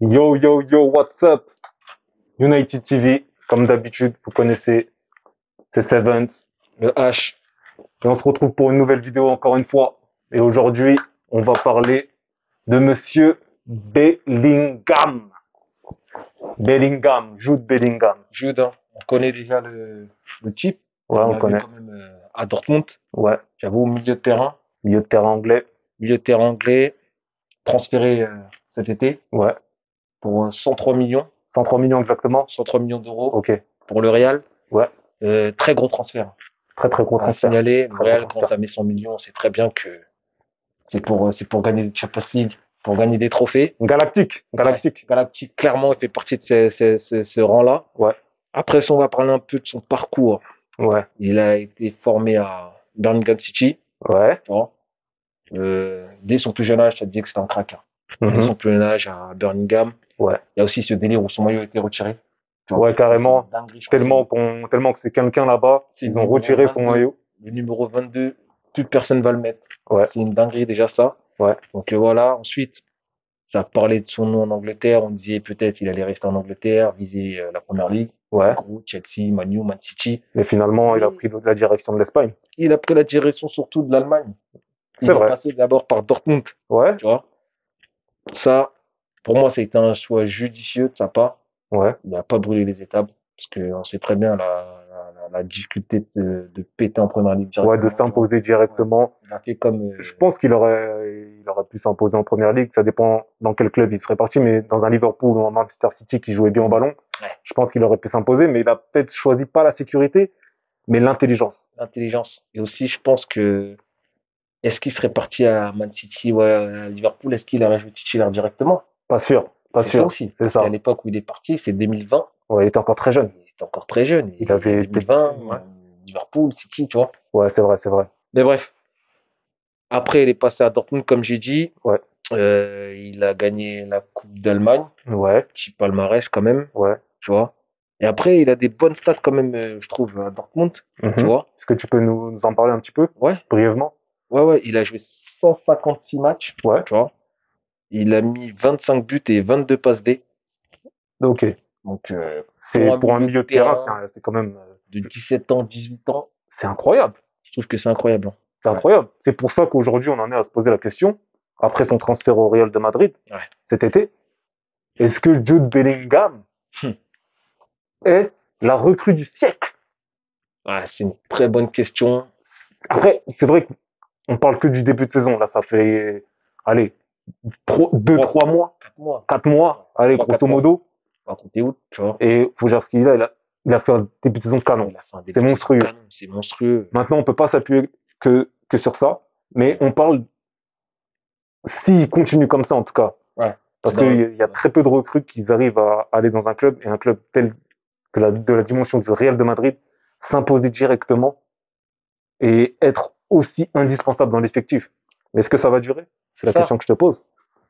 Yo, yo, yo, what's up? United TV, comme d'habitude, vous connaissez, c'est Sevens, le H. Et on se retrouve pour une nouvelle vidéo encore une fois. Et aujourd'hui, on va parler de Monsieur Bellingham. Bellingham, Jude Bellingham. Jude, hein, on connaît déjà le type. Ouais, on l'a vu connaît. quand même à Dortmund. Ouais, J'avoue, au milieu de terrain. milieu de terrain anglais. Milieu de terrain anglais, transféré cet été Ouais, pour 103 millions. 103 millions exactement. 103 millions d'euros Ok, pour le Real. ouais, Très gros transfert. très très gros À transfert. signaler, le Très gros Real, quand transfert. ça met 100 millions, c'est très bien que c'est pour gagner le Champions League, pour gagner des trophées. Galactique, galactique. Ouais, Galactique, clairement, il fait partie de ce rang-là. Ouais, Après, si on va parler un peu de son parcours, ouais, il a été formé à Birmingham City. ouais. Tu vois. Dès son plus jeune âge, ça te dit que c'était un crack, hein. Dès Mhm. son plus jeune âge à Birmingham. Ouais. Il y a aussi ce délire où son maillot a été retiré. Tu vois. Ouais, carrément. C'est une dinguerie, je crois. Tellement que c'est quelqu'un là-bas, C'est ils le ont numéro retiré son 22. maillot. Le numéro 22, plus personne va le mettre. Ouais, C'est une dinguerie déjà ça. ouais, Donc voilà, ensuite, ça parlait de son nom en Angleterre. On disait peut-être il allait rester en Angleterre, viser la Première Ligue. ouais. Gros, Chelsea, Man U, Man City. Mais finalement, il a Mais pris la direction de l'Espagne. il a pris la direction surtout de l'Allemagne. C'est Il est vrai. passé d'abord par Dortmund, Ouais, tu vois. Ça, pour moi, c'était un choix judicieux de sa part. ouais, Il n'a pas brûlé les étapes, parce qu'on sait très bien la difficulté de péter en première ligue ouais, de directement, tu vois. s'imposer Ouais. directement. Il a fait comme Je pense qu'il aurait pu s'imposer en première ligue. Ça dépend dans quel club il serait parti, mais dans un Liverpool ou un Manchester City qui jouait bien au ballon, ouais, je pense qu'il aurait pu s'imposer, mais il a peut-être choisi pas la sécurité, mais l'intelligence. l'intelligence. Et aussi, je pense que est-ce qu'il serait parti à Man City ou à Liverpool, est-ce qu'il aurait joué titulaire directement? Pas sûr, pas C'est ça sûr. aussi. C'est Parce qu'à ça. l'époque où il est parti, c'est 2020. Ouais, il était encore très jeune. Il était encore très jeune. Il Et avait peut-être, 2020, ouais. Liverpool, City, tu vois. Ouais, c'est vrai, c'est vrai. Mais bref, après, il est passé à Dortmund, comme j'ai dit. Ouais, Il a gagné la Coupe d'Allemagne, ouais, petit palmarès quand même, ouais. tu vois. Et après, il a des bonnes stats quand même, je trouve, à Dortmund, tu Mhm. vois. Est-ce que tu peux nous en parler un petit peu, Ouais, brièvement? ouais, il a joué 156 matchs, Ouais, tu vois. Il a mis 25 buts et 22 passes D. ok. Donc, C'est pour un pour un milieu de milieu de terrain, terrain c'est quand même, de 17 ans, 18 ans, c'est incroyable. je trouve que c'est incroyable, hein. C'est Ouais, incroyable. C'est pour ça qu'aujourd'hui, on en est à se poser la question, après son transfert au Real de Madrid ouais. cet été, est-ce que Jude Bellingham Hum. est la recrue du siècle? Ouais, c'est une très bonne question. Après, c'est vrai qu'on parle que du début de saison. Là, ça fait, allez, 2, 3, 3 mois, 4 mois. 4 mois, allez, 3, 4 grosso mois. modo. On va compter août, tu vois. Et faut dire ce qu'il a, il a fait un début de saison canon. Il a fait un C'est début de saison monstrueux. canon, c'est monstrueux. Maintenant, on peut pas s'appuyer que sur ça, mais on parle s'il continue comme ça en tout cas. Ouais. Parce Dans, qu'il y a très peu de recrues qui arrivent à aller dans un club, et un club tel que de la dimension du Real de Madrid, s'imposer directement et être aussi indispensable dans l'effectif. Mais est-ce que ça va durer? C'est c'est la ça. question que je te pose.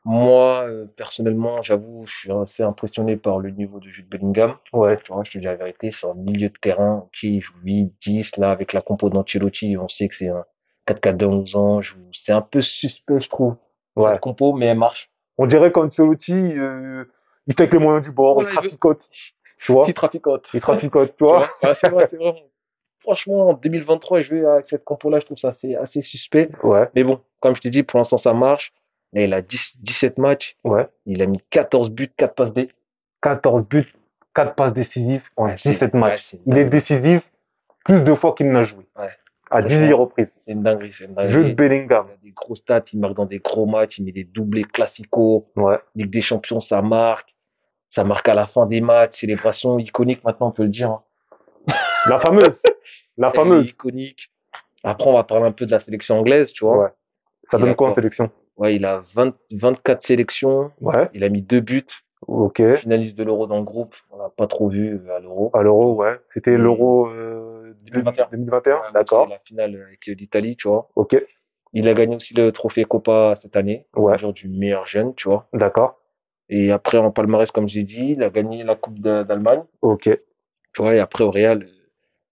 Moi, personnellement, j'avoue, je suis assez impressionné par le niveau de Jude Bellingham. Ouais, Tu vois, je te dis la vérité, c'est un milieu de terrain qui joue 8, 10, là, avec la compo d'Ancelotti, on sait que c'est un 4-4-2 11 ans, c'est un peu suspect, je trouve, cette ouais. compo, mais elle marche. On dirait qu'Ancelotti, il fait avec les moyens du bord, il Voilà, il veut, traficote, tu qui vois? traficote, Il traficote, tu tu vois? vois. Ouais, c'est vrai. Franchement, en 2023, je vais avec cette compo-là, je trouve ça assez suspect. Ouais, Mais bon, comme je te dis, pour l'instant, ça marche. Là, il a 17 matchs. ouais. Il a mis 14 buts, 4 passes D. 14 buts, 4 passes décisives en Ouais, 17 ouais, matchs. c'est une Il est dinguerie. décisif plus de fois qu'il n'a joué, Ouais, à 18 franchement, reprises. c'est une dinguerie, c'est une Jude dinguerie. Bellingham, Il a des gros stats, il marque dans des gros matchs, il met des doublés classico. ouais. Ligue des Champions, ça marque. Ça marque à la fin des matchs. Célébration iconique, maintenant, on peut le dire, hein. La fameuse, la Elle est fameuse. iconique. Après, on va parler un peu de la sélection anglaise, tu vois. Ouais. Ça Il donne a quoi en quoi? sélection? Ouais, il a 24 sélections. Ouais, Il a mis 2 buts. ok. Finaliste de l'Euro dans le groupe. On l'a pas trop vu à l'Euro, À tu l'Euro, vois. ouais. C'était Et l'Euro 2021. 2021, Ouais, où c'est d'accord. la finale avec l'Italie, tu vois. Ok, Il a gagné aussi le trophée Copa cette année, ouais, meilleur du meilleur jeune, tu vois. d'accord. Et après, en palmarès, comme j'ai dit, il a gagné la Coupe d'Allemagne, Ok. tu vois. Et après, au Real,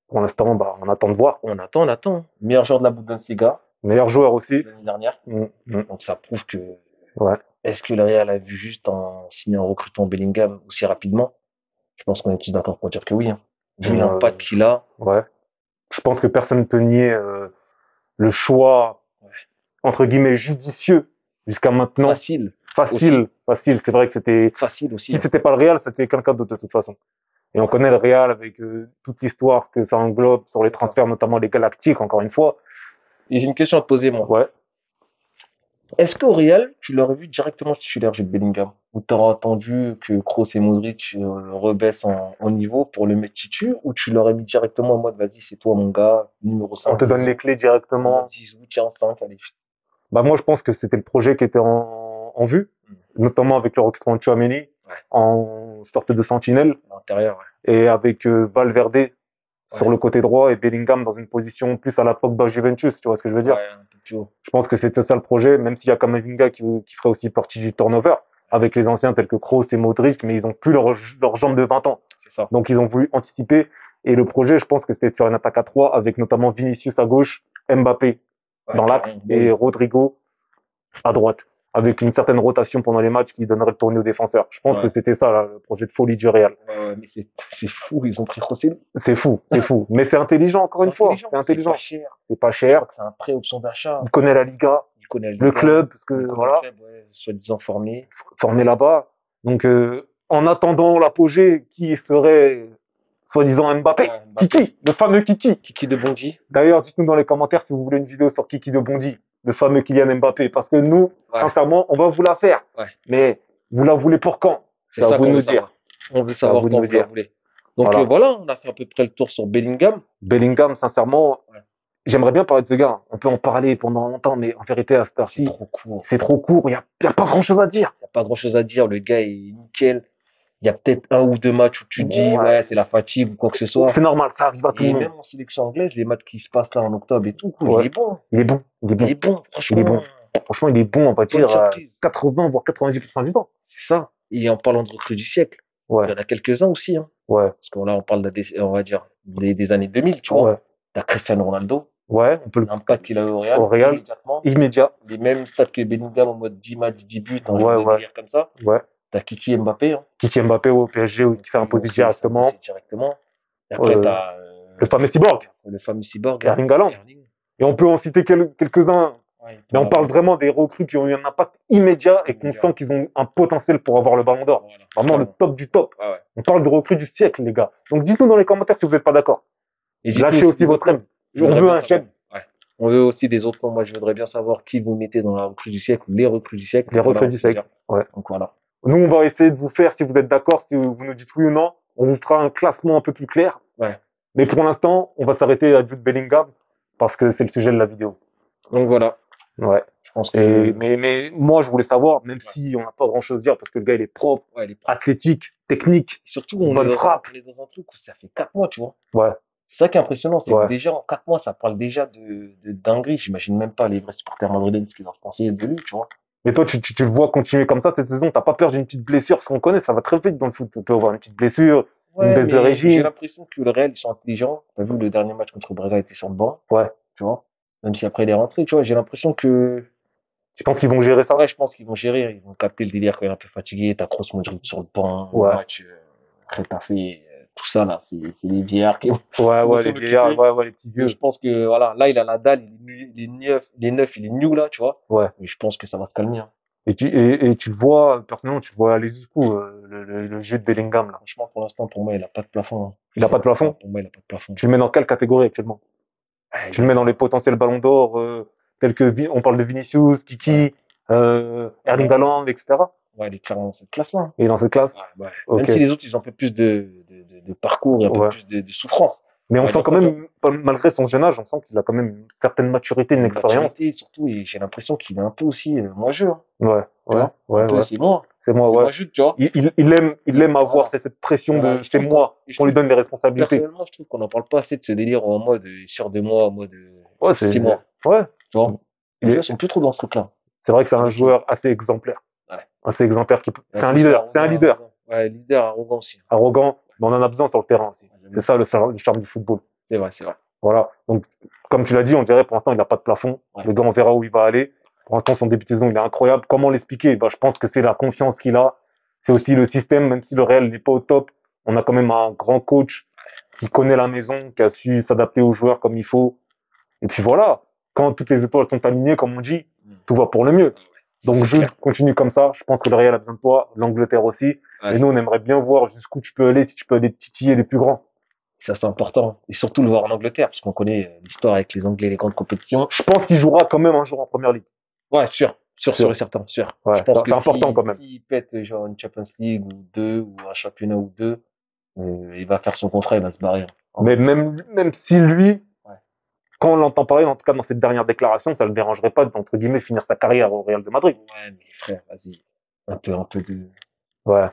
Pour l'instant, bah, on attend de voir. on attend. Meilleur joueur de la Bundesliga Meilleur joueur aussi. l'année dernière. Mm, mm. Donc, ça prouve que Ouais. Est-ce que le Real a vu juste en signant, en recrutant Bellingham aussi rapidement? Je pense qu'on est tous d'accord pour dire que oui, hein. Vu Euh, l'impact qu'il a, ouais. Je pense que personne ne peut nier le choix, ouais, entre guillemets, judicieux jusqu'à maintenant. facile aussi. Facile, facile. C'est vrai que c'était, Facile aussi, si hein. c'était pas le Real, c'était quelqu'un d'autre de toute façon. Et on connaît le Real avec toute l'histoire que ça englobe sur les C'est ça. transferts, notamment les Galactiques, encore une fois. Et j'ai une question à te poser, moi. Ouais. Est-ce qu'au Real, tu l'aurais vu directement titulaire, Jude Bellingham? Ou t'aurais attendu que Kroos et Modric rebaissent en niveau pour le mettre titu? Ou tu l'aurais mis directement en mode, vas-y, c'est toi mon gars, numéro On 5, te donne les Zizou, clés en mode directement. Zizou, tiens, 5, allez. Bah moi, je pense que c'était le projet qui était en vue, Hmm. notamment avec le recrutement de Tchouaméni Ouais, en sorte de sentinelle à l'intérieur, et avec Valverde ouais. sur Ouais, le côté droit et Bellingham dans une position plus à la Pogba Juventus, tu vois ce que je veux dire? ouais, un peu plus haut. Je pense que c'était ça le projet, même s'il y a Kamavinga qui ferait aussi partie du turnover avec les anciens tels que Kroos et Modric, mais ils ont plus leur jambes de 20 ans. C'est ça. Donc ils ont voulu anticiper. Et le projet, je pense que c'était de faire une attaque à 3 avec notamment Vinicius à gauche, Mbappé Ouais, dans l'axe carrément. et Boy. Rodrigo à droite, avec une certaine rotation pendant les matchs qui donnerait le tourné aux défenseurs. Je pense que Ouais. c'était ça, là, le projet de folie du Real. Ouais, ouais, mais c'est fou, ils ont pris José. C'est fou, c'est fou. Mais c'est intelligent, encore C'est une fois. intelligent, C'est c'est pas intelligent. cher. C'est pas Je crois cher. que c'est un prêt option d'achat. Il connaît la Liga, Il connaît la le Liga, club, parce que il connaît le voilà, club, ouais, soi-disant formé. formé là-bas. Donc, en attendant l'apogée, qui serait soi-disant Mbappé? Ouais, Mbappé. Kiki, le fameux Kiki. Kiki de Bondy. D'ailleurs, dites-nous dans les commentaires si vous voulez une vidéo sur Kiki de Bondy, le fameux Kylian Mbappé, parce que nous, Ouais, sincèrement, on va vous la faire. ouais. Mais vous la voulez pour quand? C'est C'est à ça vous de qu'on veut nous dire. savoir. On veut C'est à savoir vous de quand nous vous la dire. voulez. Donc Voilà. voilà, on a fait à peu près le tour sur Bellingham. Bellingham, sincèrement, Ouais. j'aimerais bien parler de ce gars. On peut en parler pendant longtemps, mais en vérité, à cette C'est heure-ci, trop court. c'est trop court. Y a pas grand-chose à dire. Il n'y a pas grand-chose à dire. Le gars est nickel. Il y a peut-être un ou deux matchs où tu te dis, Ouais, ouais, c'est la fatigue ou quoi que ce soit. c'est normal, ça arrive à tout le Et monde. même en sélection anglaise, les matchs qui se passent là en octobre et tout, il Ouais. est bon. Il est bon, il est Il bon, est bon, il est franchement. bon. Franchement, il est bon, on va Bonne dire, surprise. 80 voire 90% du temps. C'est ça. Et en parlant de recrues du siècle, il Ouais, y en a quelques-uns aussi, hein. ouais, Parce que là, on parle on va dire, des années 2000, tu vois. ouais, T'as Cristiano Ronaldo, ouais, on peut le l'impact qu'il a eu au au Real, Real, immédiatement. immédiat. Les mêmes stats que Bellingham en mode 10 matchs, 10 buts, un genre Ouais, de ouais, délire comme ça. ouais. T'as Kiki Mbappé, hein, Kiki Mbappé au PSG qui s'est imposé qui s'est imposé directement. directement. Et après, Euh, t'as le fameux cyborg, le fameux cyborg, hein, Erling Haaland. Erling. Et on peut en citer quelques-uns. Ouais, Mais on parle vraiment des recrues qui ont eu un impact immédiat et qu'on immédiat. sent qu'ils ont un potentiel pour avoir le ballon d'or. Voilà, Vraiment le clairement. top du top. Ouais, ouais. On parle de recrues du siècle, les gars. Donc dites-nous dans les commentaires si vous n'êtes pas d'accord. Et dites-nous Lâchez aussi aussi des votre autres noms. aime. Je On voudrais veut bien un savoir. j'aime. Ouais. On veut aussi des autres noms. Moi, je voudrais bien savoir qui vous mettez dans la recrue du siècle, ou les recrues du siècle. Les Voilà, recrues en du siècle. plusieurs. Ouais. Donc voilà. Nous, on va essayer de vous faire, si vous êtes d'accord, si vous nous dites oui ou non, on vous fera un classement un peu plus clair. Ouais. Mais pour l'instant, on va s'arrêter à Jude Bellingham parce que c'est le sujet de la vidéo. Donc voilà. Ouais. Je pense Et, que mais moi, je voulais savoir, même ouais. si on n'a pas grand-chose à dire, parce que le gars, il est propre, Ouais, les propres. athlétique, technique, Surtout, bonne frappe. on est dans un truc où ça fait 4 mois, tu vois. Ouais, C'est ça qui est impressionnant, c'est que ouais. déjà en 4 mois, ça parle déjà de dinguerie. J'imagine même pas les vrais supporters madrilènes ce qu'ils doivent penser de lui, tu vois. Mais toi, tu le vois continuer comme ça cette saison, t'as pas peur d'une petite blessure, parce qu'on connaît, ça va très vite dans le foot. On peut avoir une petite blessure, une Ouais, baisse de mais j'ai régime. l'impression que le Real, ils sont intelligents. T'as vu, le dernier match contre Braga était sur le banc, Ouais. tu vois. Même si après il est rentré, tu vois, j'ai l'impression que, Tu penses qu'ils vont gérer ça? ouais, je pense qu'ils vont gérer. Ils vont capter le délire quand il est un peu fatigué. T'as Kroos Modric sur le banc, le Ouais. match, Retafe, tout ça, là, c'est les vieillards qui Ouais, vont ouais, s'en les vieillards, occuper. ouais, ouais, les petits Mais vieux. je pense que, voilà, là, il a la dalle, il est neuf, il est new, là, tu vois. Ouais. Mais je pense que ça va se calmer, hein. Et tu le vois, personnellement, tu le vois aller jusqu'où, le jeu de Bellingham, là. Franchement, pour l'instant, pour moi, il a pas de plafond, hein. Il a pas de plafond? Pour moi, il a pas de plafond. Tu le mets dans quelle catégorie actuellement? Ah, Tu le mets dans les potentiels ballons d'or, tels que, on parle de Vinicius, Kiki, Erling ouais, Haaland, etc. ouais, il est clairement dans cette classe-là, hein. Et dans cette classe? Ouais, ouais. Même Ok. si les autres, ils ont un peu plus de parcours et un peu Ouais. plus de souffrance. Mais On on va sent dire quand ça, tu vois. même, malgré son jeune âge, on sent qu'il a quand même une certaine maturité, une Une expérience. maturité, surtout, et j'ai l'impression qu'il est un peu aussi moi-jeu, hein, Ouais, tu ouais, vois. Un ouais, peu, ouais. c'est moi. C'est moi, C'est ouais. moi juste, tu vois. Il aime avoir Voilà. cette pression Voilà. de c'est moi, Et je qu'on lui trouve, donne les responsabilités. personnellement, je trouve qu'on n'en parle pas assez de ce délire en mode sûr de moi, en mode Ouais, c'est moi, ouais. tu vois. Il Les gens est, sont plus trop dans ce truc-là. c'est vrai que c'est un Avec lui. joueur assez exemplaire. Ouais. Assez exemplaire Et en c'est un plus, c'est leader, c'est un arrogant, leader. arrogant. Ouais, leader arrogant aussi. Arrogant, mais on en a besoin sur le terrain aussi. Ouais, j'aime C'est bien. ça le charme du football. C'est vrai. Voilà. Donc, comme tu l'as dit, on dirait pour l'instant, il n'a pas de plafond. Ouais. Le gars, on verra où il va aller. Pour l'instant, son début de saison, il est incroyable. Comment l'expliquer? Bah, je pense que c'est la confiance qu'il a. C'est aussi le système, même si le Real n'est pas au top. On a quand même un grand coach qui connaît la maison, qui a su s'adapter aux joueurs comme il faut. Et puis voilà, quand toutes les étoiles sont alignées, comme on dit, tout va pour le mieux. Ça, Donc, c'est Jude, clair. continue comme ça. Je pense que le Real a besoin de toi, l'Angleterre aussi. Ouais. Et nous, on aimerait bien voir jusqu'où tu peux aller, si tu peux aller titiller les plus grands. Ça, c'est important. Et surtout le voir en Angleterre, parce qu'on connaît l'histoire avec les Anglais et les grandes compétitions. Je pense qu'il jouera quand même un jour en première ligue. Ouais, sûr Sûr. et certain, sûr. Je Ouais, pense que c'est important si, quand même. s'il pète genre une Champions League ou deux, ou un championnat ou deux, il va faire son contrat, il va se barrer. En Mais vrai. même si lui, Ouais. quand on l'entend parler, en tout cas dans cette dernière déclaration, ça ne le dérangerait pas d'entre guillemets finir sa carrière au Real de Madrid. Ouais, mais frère, vas-y. Ouais,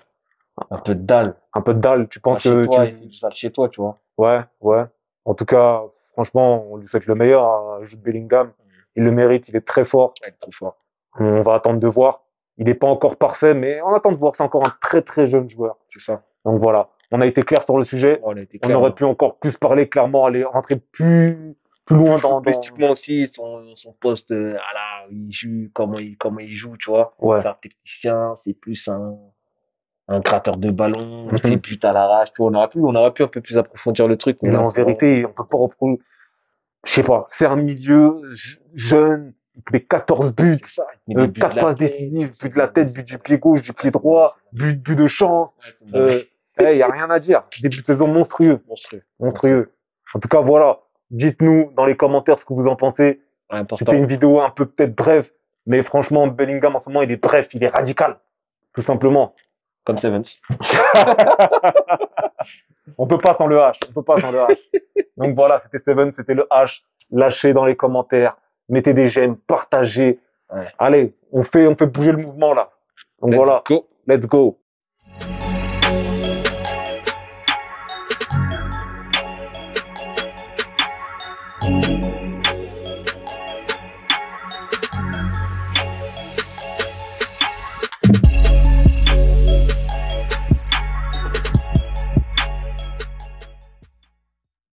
Un peu de dalle. un peu de dalle. Tu Va penses chez que toi, il fait du sale chez toi, tu vois. ouais, ouais. En tout cas, franchement, on lui souhaite le meilleur à Jude Bellingham. Il le mérite, il est très fort. Ouais, il est trop fort. On va attendre de voir. Il n'est pas encore parfait, mais on attend de voir. C'est encore un très très jeune joueur. C'est ça. Donc voilà, on a été clair sur le sujet. On a été On clair. aurait pu encore plus parler clairement, aller rentrer plus loin dans. Footballistiquement aussi, son poste, voilà, il joue, comment il joue, tu vois. Ouais. C'est un technicien, c'est plus un gratteur de ballon, ses Mhm. buts à l'arrache, tu vois. On aurait pu un peu plus approfondir le truc, mais Mais là, en c'est vraiment, vérité, on peut pas reprendre. Je sais pas, c'est un milieu jeune, des 14 buts, c'est ça. Il met des buts de 4 la passes tête, décisives, c'est but de la tête, but du pied gauche, du pied c'est droit, c'est dingue. but de chance. Ouais, c'est dingue. Y a rien à dire. Début de saison monstrueux, Monstrueux. monstrueux. En tout cas, voilà. Dites-nous dans les commentaires ce que vous en pensez. Ouais, C'était important. une vidéo un peu peut-être brève, mais franchement, Bellingham en ce moment, il est bref, il est radical, tout simplement. Comme Sevens. On peut pas sans le H, on peut pas sans le H. Donc voilà, c'était Seven, c'était le H. Lâchez dans les commentaires, mettez des j'aime, partagez. Ouais. Allez, on fait bouger le mouvement là. Donc Let's voilà, go. let's go.